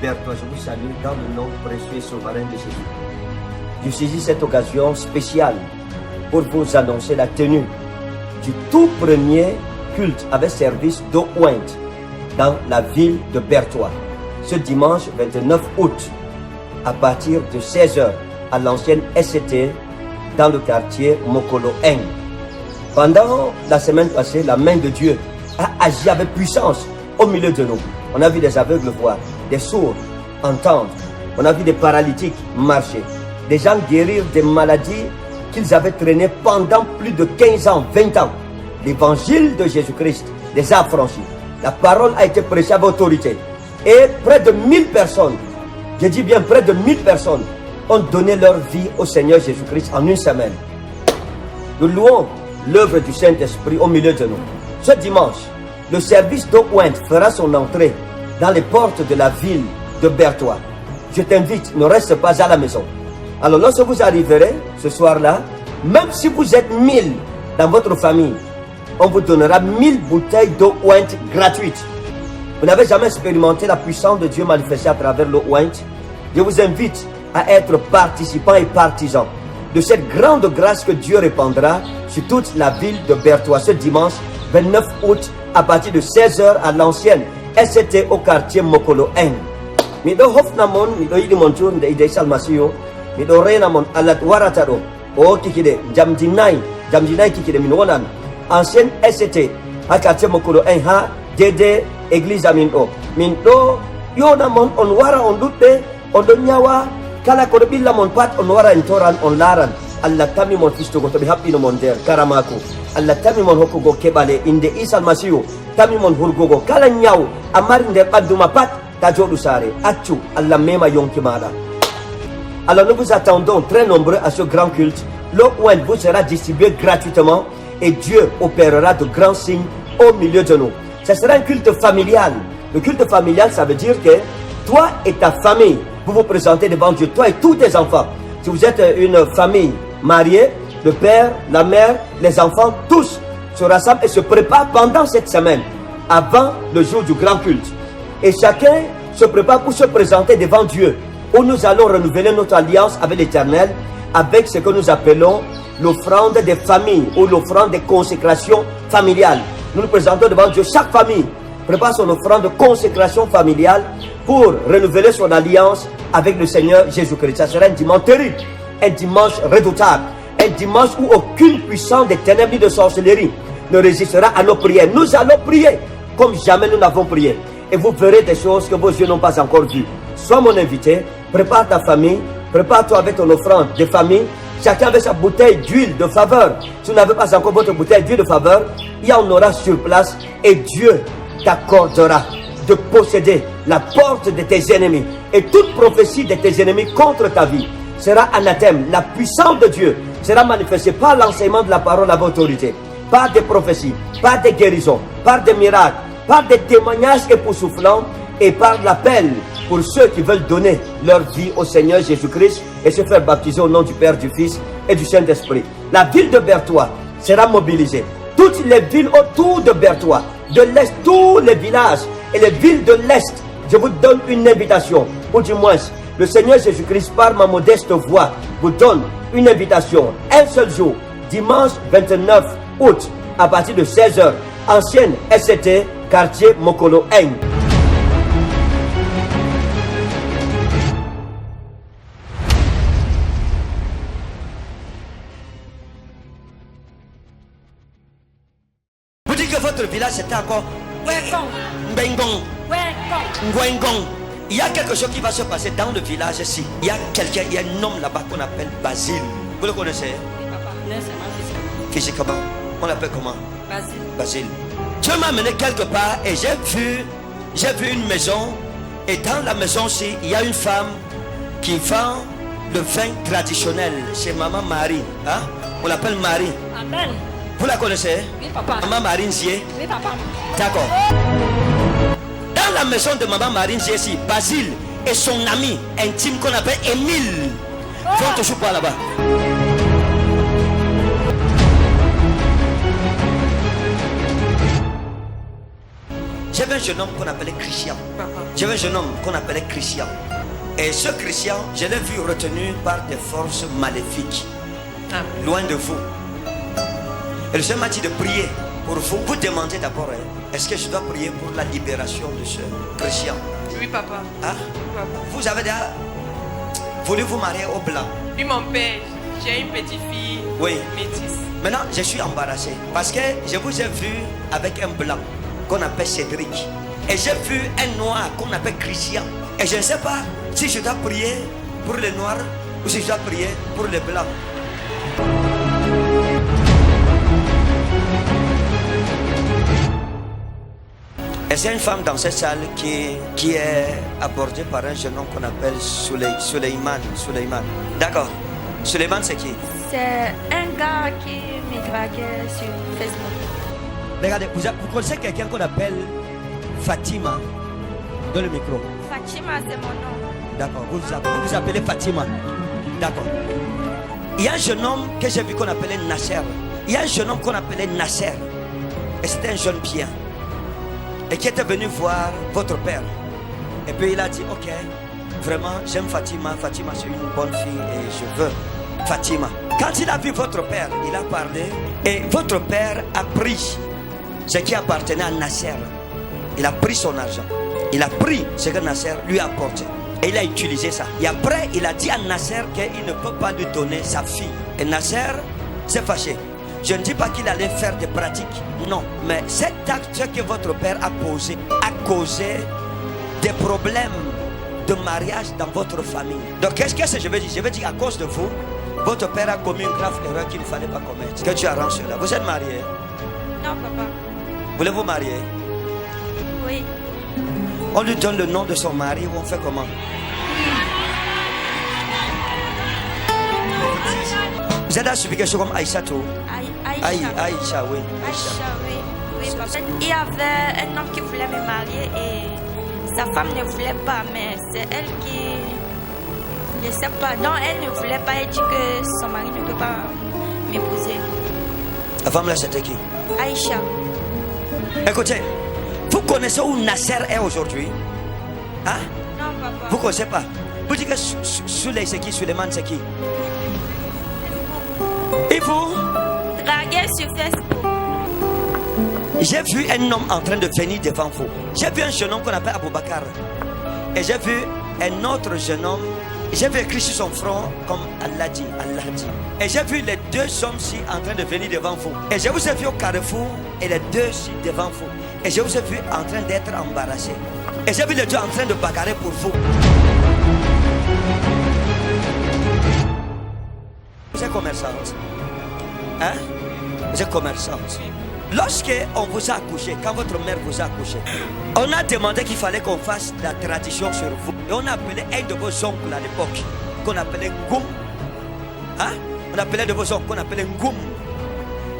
Berthois, je vous salue dans le nom précieux et souverain de Jésus. Je saisis cette occasion spéciale pour vous annoncer la tenue du tout premier culte avec service d'eau ointe dans la ville de Berthois, ce dimanche 29 août, à partir de 16h à l'ancienne SCT dans le quartier Mokolo Eng. Pendant la semaine passée, la main de Dieu a agi avec puissance au milieu de nous. On a vu des aveugles voir, des sourds entendre, on a vu des paralytiques marcher, des gens guérir des maladies qu'ils avaient traînées pendant plus de 15 ans, 20 ans. L'évangile de Jésus-Christ les a affranchis. La parole a été prêchée avec autorité. Et près de 1000 personnes, je dis bien près de 1000 personnes, ont donné leur vie au Seigneur Jésus-Christ en une semaine. Nous louons l'œuvre du Saint-Esprit au milieu de nous. Ce dimanche, le service d'eau ointe fera son entrée dans les portes de la ville de Berthois. Je t'invite, ne reste pas à la maison. Alors lorsque vous arriverez ce soir-là, même si vous êtes 1000 dans votre famille, on vous donnera 1000 bouteilles d'eau ointe gratuites. Vous n'avez jamais expérimenté la puissance de Dieu manifestée à travers l'eau ointe? Je vous invite à être participants et partisans de cette grande grâce que Dieu répandra sur toute la ville de Berthois ce dimanche 29 août à partir de 16h à l'ancienne SCT au quartier Mokolo Eng. Mido hofnamon, mido yidi monchun de ide salmasio, mido renamon alat warataro, o kikide jamjinai kikide minonan, ancienne SCT à quartier Mokolo Eng ha dede église amindo. Mindo yonamon on wara on dutte on donyawa kala ko billa mon pat on wara entoran on laran. Allah tami mon fisto go to be happy no mon der karamako. Allah tami mon hokugo kebale inde isal masiyo tami mon hurgogo kala nyaw amari nder baduma pat ta jodu sare accu Allah mema yonki mala. Alors nous vous attendons très nombreux à ce grand culte. L'eau ointe vous sera distribuée gratuitement et Dieu opérera de grands signes au milieu de nous. Ce sera un culte familial. Le culte familial, ça veut dire que toi et ta famille, vous vous présentez devant Dieu, toi et tous tes enfants. Si vous êtes une famille mariée, le père, la mère, les enfants, tous se rassemblent et se préparent pendant cette semaine, avant le jour du grand culte. Et chacun se prépare pour se présenter devant Dieu, où nous allons renouveler notre alliance avec l'Éternel, avec ce que nous appelons l'offrande des familles ou l'offrande des consécrations familiales. Nous nous présentons devant Dieu, chaque famille prépare son offrande de consécration familiale pour renouveler son alliance avec le Seigneur Jésus-Christ. Ça sera un dimanche terrible, un dimanche redoutable, un dimanche où aucune puissance des ténèbres de sorcellerie ne résistera à nos prières. Nous allons prier comme jamais nous n'avons prié. Et vous verrez des choses que vos yeux n'ont pas encore vues. Sois mon invité, prépare ta famille, prépare-toi avec ton offrande de famille. Chacun avec sa bouteille d'huile de faveur. Si vous n'avez pas encore votre bouteille d'huile de faveur, il y en aura sur place et Dieu t'accordera de posséder la porte de tes ennemis. Et toute prophétie de tes ennemis contre ta vie sera anathème. La puissance de Dieu sera manifestée par l'enseignement de la parole à autorité, par des prophéties, par des guérisons, par des miracles, par des témoignages époustouflants et par l'appel pour ceux qui veulent donner leur vie au Seigneur Jésus-Christ et se faire baptiser au nom du Père, du Fils et du Saint-Esprit. La ville de Berthois sera mobilisée. Toutes les villes autour de Berthois, de l'Est, tous les villages et les villes de l'Est, je vous donne une invitation, ou du moins, le Seigneur Jésus-Christ, par ma modeste voix, vous donne une invitation, un seul jour, dimanche 29 août, à partir de 16h, ancienne SCT, quartier Mokolo Eng. Vous dites que votre village c'était encore Ngwengong. Il y a quelque chose qui va se passer dans le village ici. Il y a quelqu'un, il y a un homme là-bas qu'on appelle Basile. Vous le connaissez? Oui, papa. Physiquement. On l'appelle comment? Basile. Basile. Dieu m'a amené quelque part et j'ai vu une maison. Et dans la maison aussi, il y a une femme qui vend le vin traditionnel chez Maman Marie. Hein? On l'appelle Marie. Amen. Vous la connaissez? Oui, papa. Maman Marie Nzié. Oui, papa. D'accord. Dans la maison de Maman Marie Nzié, ici, Basile et son ami intime qu'on appelle Émile vont toujours pas là-bas. J'avais un jeune homme qu'on appelait Christian. Papa. J'avais un jeune homme qu'on appelait Christian. Et ce Christian, je l'ai vu retenu par des forces maléfiques. Ah. Loin de vous. Et le Seigneur m'a dit de prier pour vous. Vous demandez d'abord, est-ce que je dois prier pour la libération de ce Christian? Oui, papa. Hein? Papa. Vous avez déjà voulu vous marier au blanc? Oui, mon père, j'ai une petite fille Oui. métisse. Maintenant, je suis embarrassé parce que je vous ai vu avec un blanc qu'on appelle Cédric. Et j'ai vu un noir qu'on appelle Christian. Et je ne sais pas si je dois prier pour les noirs ou si je dois prier pour les blancs. Et c'est une femme dans cette salle qui est abordée par un jeune homme qu'on appelle Suleiman. D'accord. Suleiman, c'est qui? C'est un gars qui me draguait sur Facebook. Regardez, vous connaissez quelqu'un qu'on appelle Fatima? Dans le micro. Fatima, c'est mon nom. D'accord, vous vous appelez Fatima. D'accord. Il y a un jeune homme que j'ai vu qu'on appelait Nasser. Il y a un jeune homme qu'on appelait Nasser. Et c'était un jeune bien. Et qui était venu voir votre père. Et puis il a dit, ok, vraiment, j'aime Fatima. Fatima, c'est une bonne fille et je veux Fatima. Quand il a vu votre père, il a parlé. Et votre père a pris ce qui appartenait à Nasser. Il a pris son argent. Il a pris ce que Nasser lui a apporté. Et il a utilisé ça. Et après, il a dit à Nasser qu'il ne peut pas lui donner sa fille. Et Nasser s'est fâché. Je ne dis pas qu'il allait faire des pratiques. Non. Mais cet acte que votre père a posé a causé des problèmes de mariage dans votre famille. Donc qu'est-ce que je veux dire? Je veux dire à cause de vous, votre père a commis une grave erreur qu'il ne fallait pas commettre. Que tu arranges cela. Vous êtes marié? Non, papa. Voulez-vous marier? Oui. On lui donne le nom de son mari ou on fait comment? Vous êtes à subir quelque chose comme Aïssatou? Aïcha. Aïcha, oui. Aïcha, oui. Oui, papa. Il y avait un homme qui voulait me marier et sa femme ne voulait pas, mais c'est elle qui... Je ne sais pas. Non, elle ne voulait pas. Elle dit que son mari ne peut pas m'épouser. La femme là, c'était qui? Aïcha. Écoutez, vous connaissez où Nasser est aujourd'hui? Hein? Non, papa. Vous ne connaissez pas? Vous dites que Souley c'est qui? Suleiman c'est qui? Et vous? Draguer sur Facebook. J'ai vu un homme en train de venir devant vous. J'ai vu un jeune homme qu'on appelle Aboubakar. Et j'ai vu un autre jeune homme. J'ai vu écrit sur son front comme Allah dit. Et j'ai vu les deux hommes-ci en train de venir devant vous. Et je vous ai vu au carrefour et les deux-ci devant vous. Et je vous ai vu en train d'être embarrassés. Et j'ai vu les deux en train de bagarrer pour vous. Vous êtes commerçante. Hein? Vous êtes commerçante. Lorsqu'on vous a accouché, quand votre mère vous a accouché, on a demandé qu'il fallait qu'on fasse la tradition sur vous. Et on a appelé un de vos oncles à l'époque, qu'on appelait Ngoum. Hein? On appelait de vos oncles, qu'on appelait Ngoum.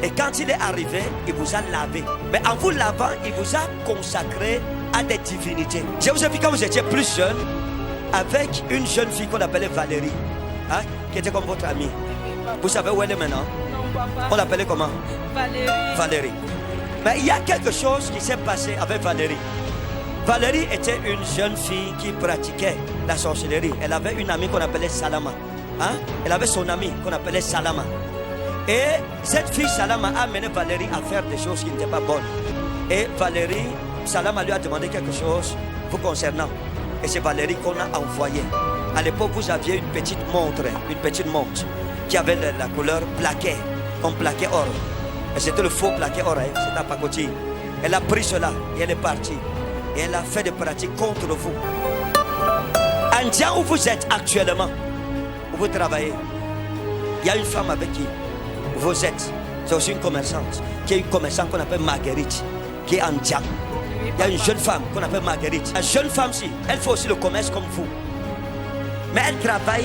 Et quand il est arrivé, il vous a lavé. Mais en vous lavant, il vous a consacré à des divinités. Je vous ai vu quand vous étiez plus jeune, avec une jeune fille qu'on appelait Valérie, hein? Qui était comme votre amie. Vous savez où elle est maintenant? Non, papa. On l'appelait comment? Valérie. Mais il y a quelque chose qui s'est passé avec Valérie. Valérie était une jeune fille qui pratiquait la sorcellerie. Elle avait une amie qu'on appelait Salama. Hein? Elle avait son amie qu'on appelait Salama. Et cette fille Salama a amené Valérie à faire des choses qui n'étaient pas bonnes. Et Valérie, Salama lui a demandé quelque chose vous concernant. Et c'est Valérie qu'on a envoyé. À l'époque, vous aviez une petite montre qui avait la couleur plaqué, comme plaqué or. Et c'était le faux plaqué or, hein? C'était un pacotille. Elle a pris cela et elle est partie. Et elle a fait des pratiques contre vous. En disant où vous êtes actuellement, où vous travaillez, il y a une femme avec qui vous êtes. C'est aussi une commerçante, qui est une commerçante qu'on appelle Marguerite, qui est en Djang. Il y a une jeune femme qu'on appelle Marguerite. La jeune femme-ci, elle fait aussi le commerce comme vous. Mais elle travaille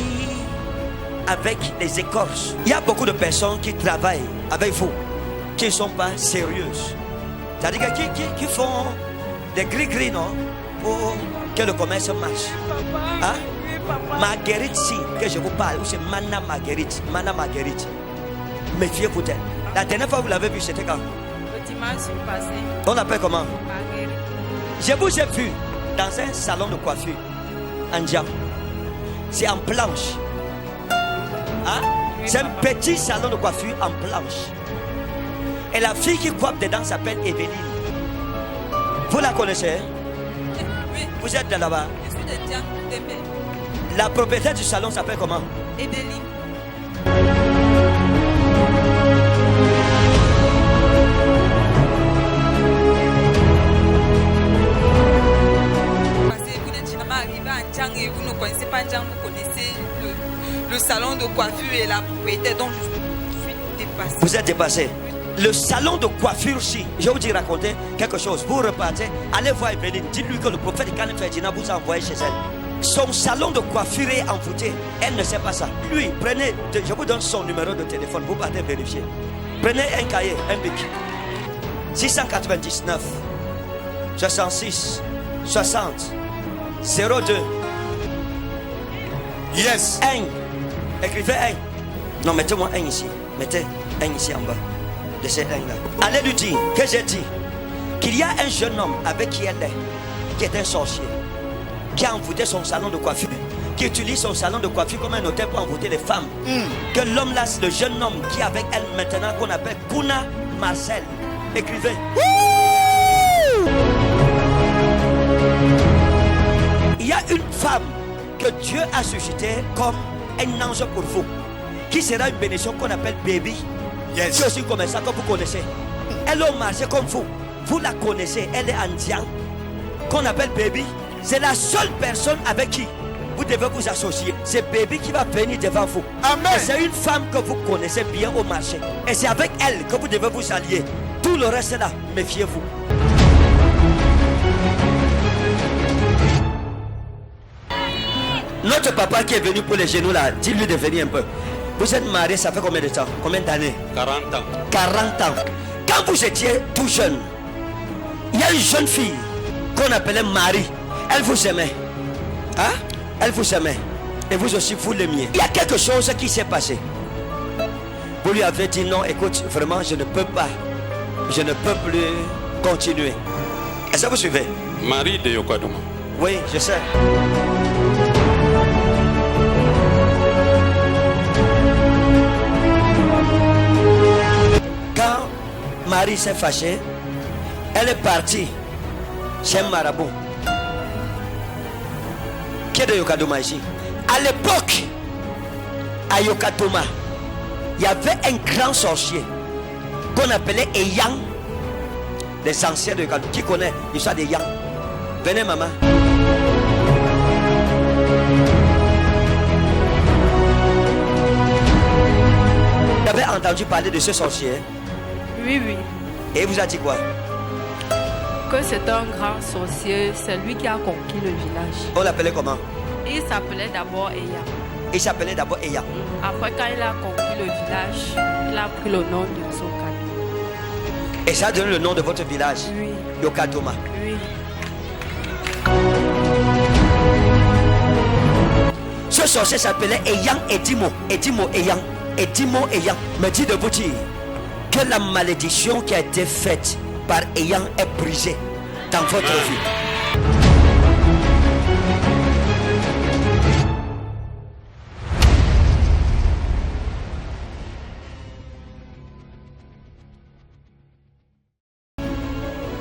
avec les écorces. Il y a beaucoup de personnes qui travaillent avec vous, qui ne sont pas sérieuses. C'est-à-dire qui font des gris-gris, non? Pour que le commerce marche. Hein? Marguerite, si, que je vous parle, c'est Mana Marguerite. Méfiez-vous d'elle. La dernière fois que vous l'avez vue, c'était quand? Le dimanche passé. On l'appelle comment? Marguerite. Je vous ai vu dans un salon de coiffure en diamant. C'est en planche. Hein? C'est un petit salon de coiffure en planche. Et la fille qui coiffe dedans s'appelle Evelyne. Vous la connaissez? Oui, Vous êtes de là-bas? je suis de Diam, Dembé. La propriétaire du salon s'appelle comment? Edeli. Parce que vous n'êtes jamais arrivé à Ndjang et vous ne connaissez pas Ndjang, vous connaissez le salon de coiffure et la propriétaire, donc je suis dépassée. Vous êtes dépassé. Le salon de coiffure aussi, je vais vous dire raconter quelque chose. Vous repartez, allez voir Evelyne, dites-lui que le prophète Kane Ferdinand vous a envoyé chez elle. Son salon de coiffure est envoûté. Elle ne sait pas ça. Lui, prenez, je vous donne son numéro de téléphone, vous partez vérifier. Prenez un cahier, un bic. 699 66 60 02. Yes. 1. Écrivez 1. Non, mettez-moi 1 ici. Mettez 1 ici en bas. Laissez 1 là. Allez lui dire que j'ai dit qu'il y a un jeune homme avec qui elle est, qui est un sorcier, qui a envoûté son salon de coiffure, qui utilise son salon de coiffure comme un hôtel pour envoûter les femmes. Que l'homme là, c'est le jeune homme qui est avec elle maintenant, qu'on appelle Kuna Marcel. Écrivez. Il y a une femme que Dieu a suscitée comme un ange pour vous, qui sera une bénédiction qu'on appelle Baby. Yes. C'est aussi comme ça que vous connaissez. Elle a marché comme vous. Vous la connaissez. Elle est indienne, qu'on appelle Baby. C'est la seule personne avec qui vous devez vous associer. C'est Baby qui va venir devant vous. Amen. Et c'est une femme que vous connaissez bien au marché. Et c'est avec elle que vous devez vous allier. Tout le reste là, méfiez-vous. Notre papa qui est venu pour les genoux là, dis-lui de venir un peu. Vous êtes marié, ça fait combien de temps? Combien d'années? 40 ans. 40 ans. Quand vous étiez tout jeune, il y a une jeune fille qu'on appelait Marie. Elle vous aimait. Hein? Elle vous aimait. Et vous aussi, vous l'aimiez. Il y a quelque chose qui s'est passé. Vous lui avez dit non, écoute, vraiment, je ne peux pas. Je ne peux plus continuer. Est-ce que vous suivez? Marie de Yokaduma. Oui, je sais. Quand Marie s'est fâchée, elle est partie chez un marabout qui est de Yokaduma ici. À l'époque, à Yokaduma, il y avait un grand sorcier qu'on appelait Eyang. Les anciens de Yokaduma. Qui connaît l'histoire des Yang? Venez, maman. Vous avez entendu parler de ce sorcier? Oui, oui. Et il vous a dit quoi? Que c'est un grand sorcier, c'est lui qui a conquis le village. On l'appelait comment? Il s'appelait d'abord Eya. Il s'appelait d'abord Eya. Après, quand il a conquis le village, il a pris le nom de Sokado. Et ça a donné le nom de votre village? Oui. Yokadoma. Oui. Ce sorcier s'appelait Eyang Edimo. Edimo Eyang. Edimo Eyang. Me dit de vous dire que la malédiction qui a été faite par Eyang est brisée dans votre vie.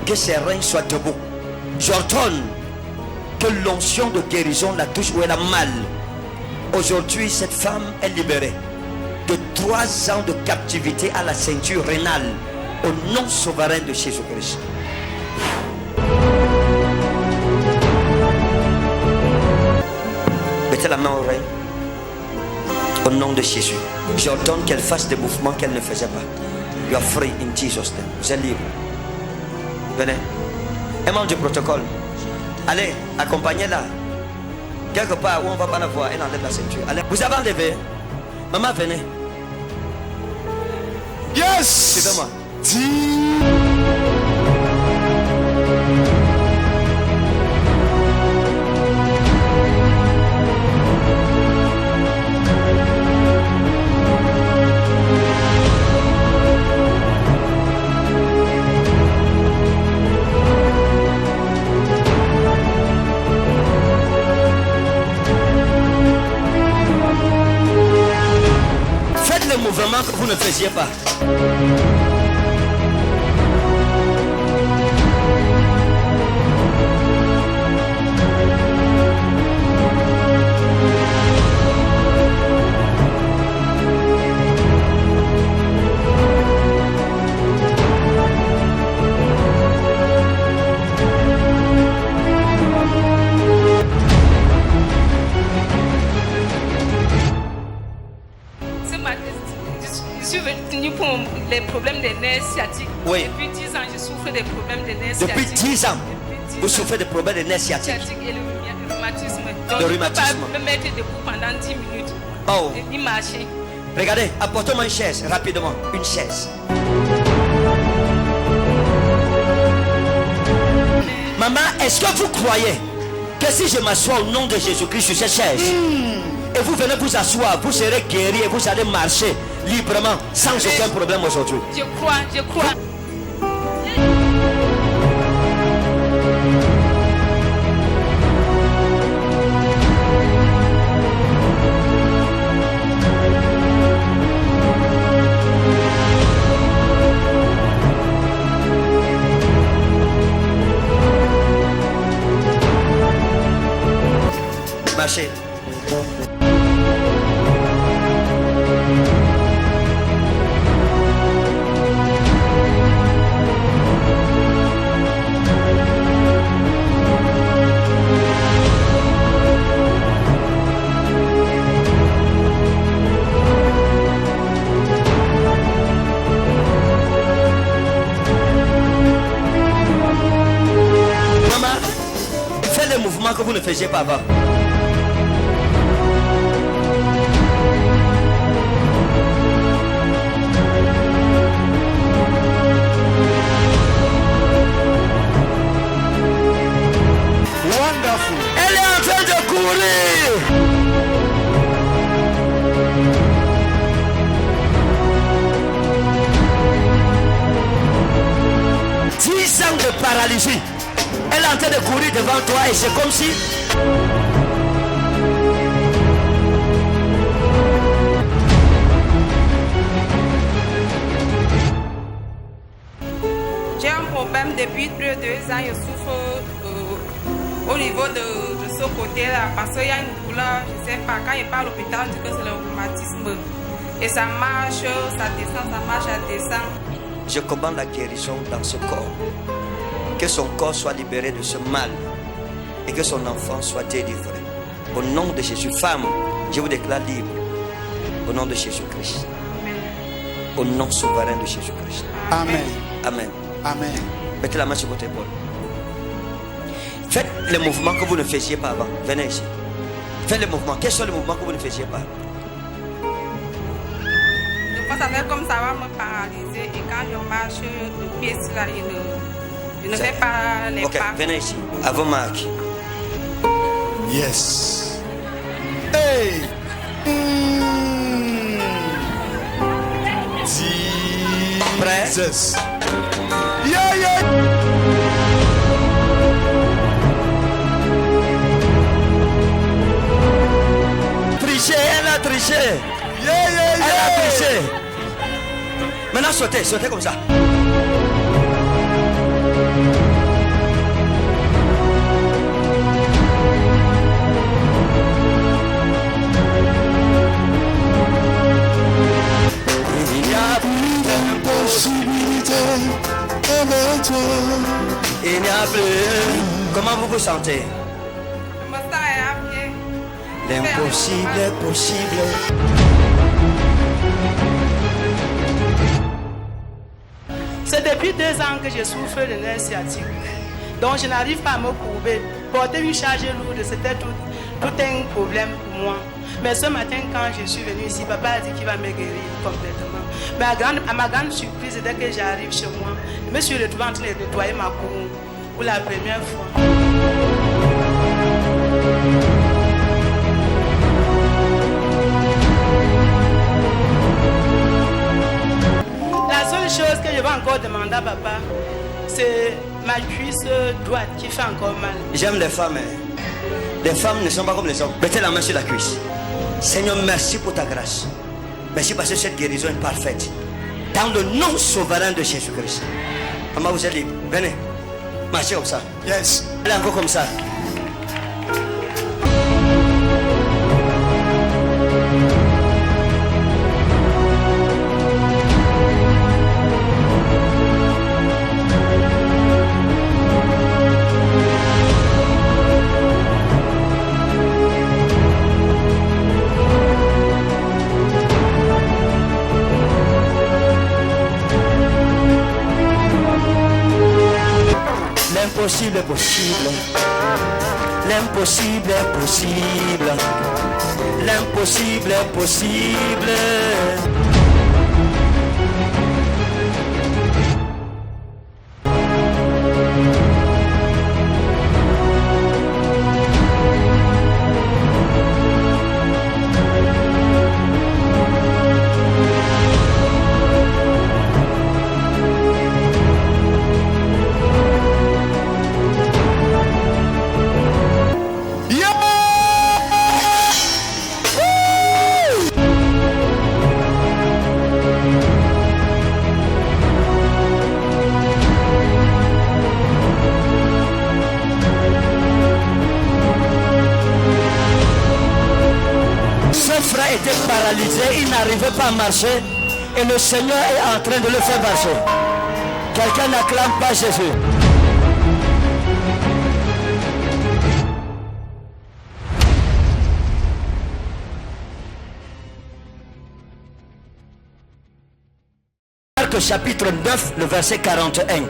Que ses reins soient debout. J'ordonne que l'onction de guérison la touche où elle a mal. Aujourd'hui, cette femme est libérée de 3 ans de captivité à la ceinture rénale au nom souverain de Jésus-Christ. Mettez la main aux oreilles. Au nom de Jésus, j'ordonne qu'elle fasse des mouvements qu'elle ne faisait pas. You are free in Jesus' name. Vous êtes libre. Venez. Un membre du protocole. Allez, accompagnez-la. Quelque part où on ne va pas la voir, elle enlève la ceinture. Allez, vous avez enlevé. Maman, venez. Yes. Suivez-moi. vous ne faisiez pas. Je suis venue pour les problèmes des nerfs sciatiques. Oui. Depuis 10 ans, je souffre des problèmes des nerfs Depuis sciatiques. 10 ans, vous souffrez de problèmes de nerfs sciatiques. Et le rhumatisme. Donc, Le je ne peux rhumatisme. pas me mettre debout pendant 10 minutes. Oh. Ni marcher. Regardez, apportez-moi une chaise, rapidement, une chaise. Maman, est-ce que vous croyez que si je m'assois au nom de Jésus-Christ sur cette chaise, et vous venez vous asseoir, vous serez guéri et vous allez marcher librement, sans aucun problème aujourd'hui? Je crois, je crois. Marchez. Maman, faites les mouvements que vous ne faisiez pas avant. Wonderful. Elle est en train de courir. 10 ans de paralysie. Elle est en train de courir devant toi et c'est comme si... J'ai un problème depuis plus de 2 ans. Je souffre au niveau de ce côté-là parce qu'il y a une douleur. Je ne sais pas. Quand il part à l'hôpital, on dit que c'est le rhumatisme. Et ça marche, ça descend, ça marche, ça descend. Je commande la guérison dans ce corps. Que son corps soit libéré de ce mal et que son enfant soit délivré. Au nom de Jésus, femme, je vous déclare libre. Au nom de Jésus-Christ. Au nom souverain de Jésus-Christ. Amen. Amen. Amen. Mettez la main sur votre épaule. Faites les mouvements que vous ne faisiez pas avant. Venez ici. Faites les mouvements. Quels sont les mouvements que vous ne faisiez pas? Ça fait comme ça va me paralyser et quand je marche, le pied là, je ne fais pas les Ok, pas. venez ici. À vos marques. Yes. Hey. Prêt? Jesus. Yeah, yeah. Triché, elle a triché. Yeah, yeah, Elle a yeah. triché. Maintenant, sautez, sautez comme ça. Il n'y a plus Possibilité avec toi. Il n'y a plus. Comment vous vous sentez? Je me sens bien. L'impossible est possible. C'est depuis 2 ans que je souffre de nerfs sciatiques. Donc je n'arrive pas à me courber. Porter une charge lourde, c'était tout un problème pour moi. Mais ce matin, quand je suis venue ici, papa a dit qu'il va me guérir complètement. Mais à ma grande surprise, dès que j'arrive chez moi, je me suis retrouvée en train de nettoyer ma couronne pour la première fois. La seule chose que je vais encore demander à papa, c'est ma cuisse droite qui fait encore mal. J'aime les femmes. Les femmes ne sont pas comme les hommes. Mettez la main sur la cuisse. Seigneur, merci pour ta grâce. Merci parce que cette guérison est parfaite. Dans le nom souverain de Jésus-Christ. Maman, vous êtes libre. Venez. Marchez comme ça. Yes. Allez encore comme ça. L'impossible est possible. L'impossible est possible. L'impossible est possible. Était paralysé, il n'arrivait pas à marcher et le Seigneur est en train de le faire marcher. Quelqu'un n'acclame pas Jésus. Marc chapitre 9, le verset 41.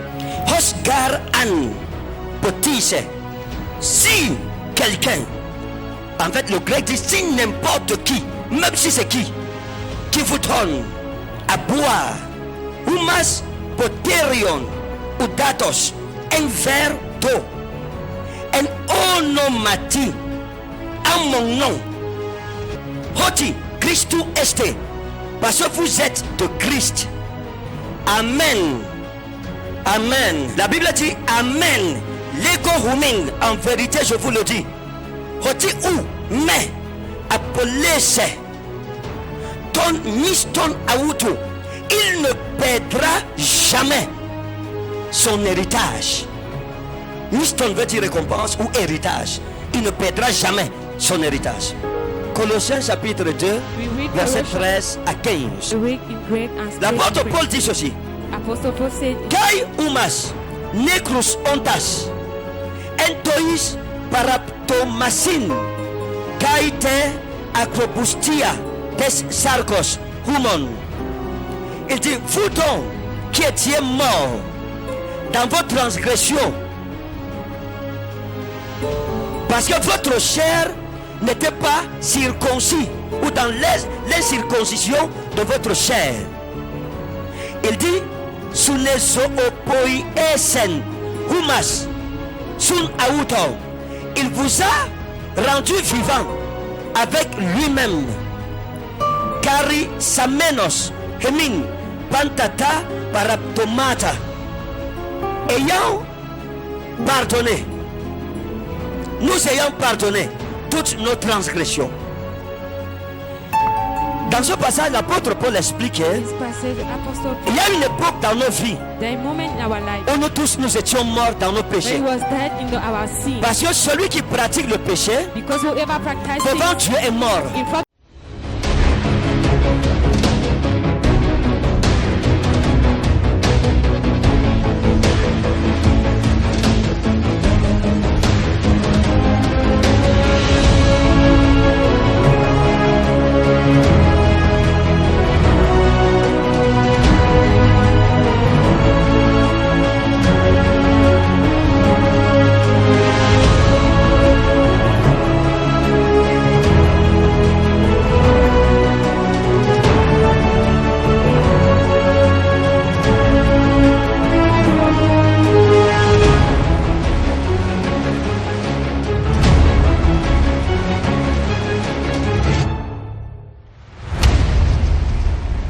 Hosgar an potise. Si quelqu'un, en fait le grec dit si n'importe qui, même si c'est qui vous donne à boire, humas poterion ou datos, un verre d'eau, un onomati, en mon nom, hoti Christou este, parce que vous êtes de Christ. Amen. Amen. La Bible dit Amen. L'ego humin, en vérité je vous le dis. Hoti ou, mais Apolese ton miston auto, il ne perdra jamais son héritage. Miston veut dire récompense ou héritage. Il ne perdra jamais son héritage. Colossiens chapitre 2, verset 13 à 15. L'apôtre Paul dit ceci. Kai umas necrus ontas entois paraptomasin kai te acrobustia des sarcos humon. Il dit, vous donc qui étiez morts dans vos transgressions, parce que votre chair n'était pas circoncis, ou dans l'incirconcision de votre chair. Il dit, sous les opoiesen humas sun auto, il vous a rendu vivant avec lui-même. Cari samenos hemin pantata paraptomata, ayant pardonné, nous ayons pardonné toutes nos transgressions. Dans ce passage, l'apôtre Paul expliquait il y a une époque dans nos vies où nous tous nous étions morts dans nos péchés. Parce que celui qui pratique le péché devant Dieu est mort.